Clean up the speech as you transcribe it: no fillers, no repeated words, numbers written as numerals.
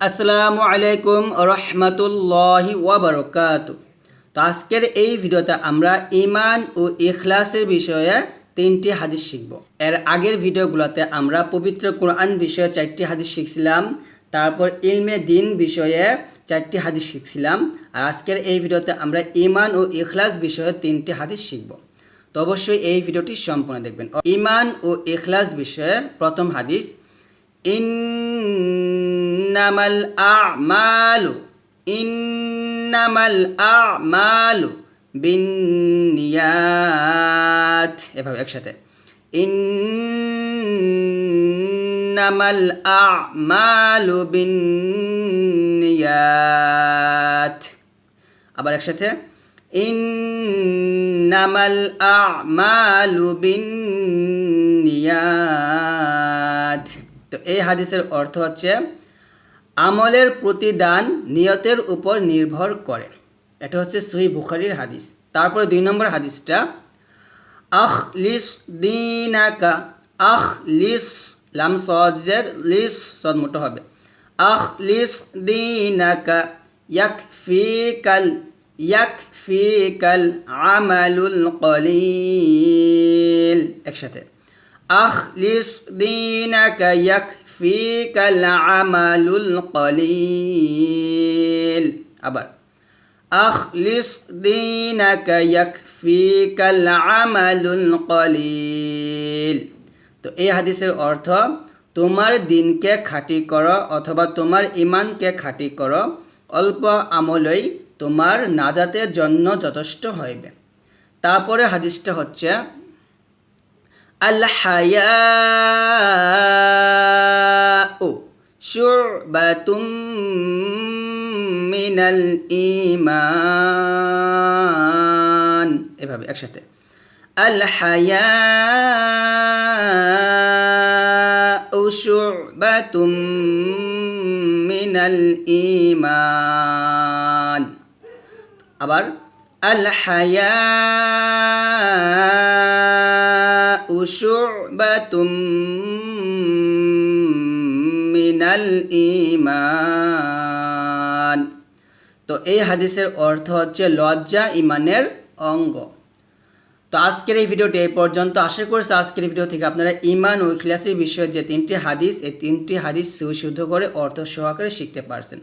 আসসালামু আলাইকুম রহমতুল্লাহি ওয়া বারাকাতুহু। তো আজকের এই ভিডিওতে আমরা ঈমান ও ইখলাসের বিষয়ে 3টি হাদিস শিখব। এর আগের ভিডিওগুলোতে আমরা পবিত্র কোরআন বিষয়ে 4টি হাদিস শিখছিলাম, তারপর ইলমে দিন বিষয়ে 4টি হাদিস শিখছিলাম, আর আজকের এই ভিডিওতে আমরা ঈমান ও ইখলাস বিষয়ে 3টি হাদিস শিখব। তো অবশ্যই এই ভিডিওটি সম্পূর্ণ দেখবেন। ঈমান ও ইখলাস বিষয়ে প্রথম হাদিস, ইন্নামাল আ'মালু বিন্নিয়াত। এভাবে একসাথে, ইন্নামাল আ'মালু বিন্নিয়াত। আবার একসাথে, ইন্নামাল আ'মালু বিন্নিয়াত। তো এই হাদিসের অর্থ হচ্ছে আমলের প্রতিদান নিয়তের উপর নির্ভর করে। এটা হচ্ছে সহিহ বুখারীর হাদিস। তারপরে 2 নম্বর হাদিসটা, আখলিস দীনাকা, আখলিস লাম সদ জের, লিস সদ মোটা হবে, আখলিস দীনাকা ইয়াকফিকাল আমালুল কলিল। একসাথে, আখলিস দীনাকা ইয়াকফিকাল আমালুল কলিল। আবার, আখলিস দীনাকা ইয়াকফিকাল আমালুল কলিল। তো এই হাদিসের অর্থ, তোমার দিনকে খাঁটি করো অথবা তোমার ঈমানকে খাঁটি করো, অল্প আমলই তোমার নাজাতের জন্য যথেষ্ট হইবে। তারপরে হাদিসটা হচ্ছে, আল হায়াউ শু'বাতুম মিনাল ঈমান। এভাবে একসাথে, আল হায়াউ শু'বাতুম মিনাল ঈমান। আবার, আল হায়াউ শু'বাতুম মিনাল ঈমান। তো এই হাদিসের অর্থ হচ্ছে লজ্জা ঈমানের অঙ্গ। তো আজকের এই ভিডিওটি এই পর্যন্ত। আশা করছি আজকের ভিডিও থেকে আপনারা ঈমান ও ইখলাসের বিষয়ে যে 3টি হাদিস, এই 3টি হাদিস সুশুদ্ধ করে অর্থ সহকারে শিখতে পারছেন।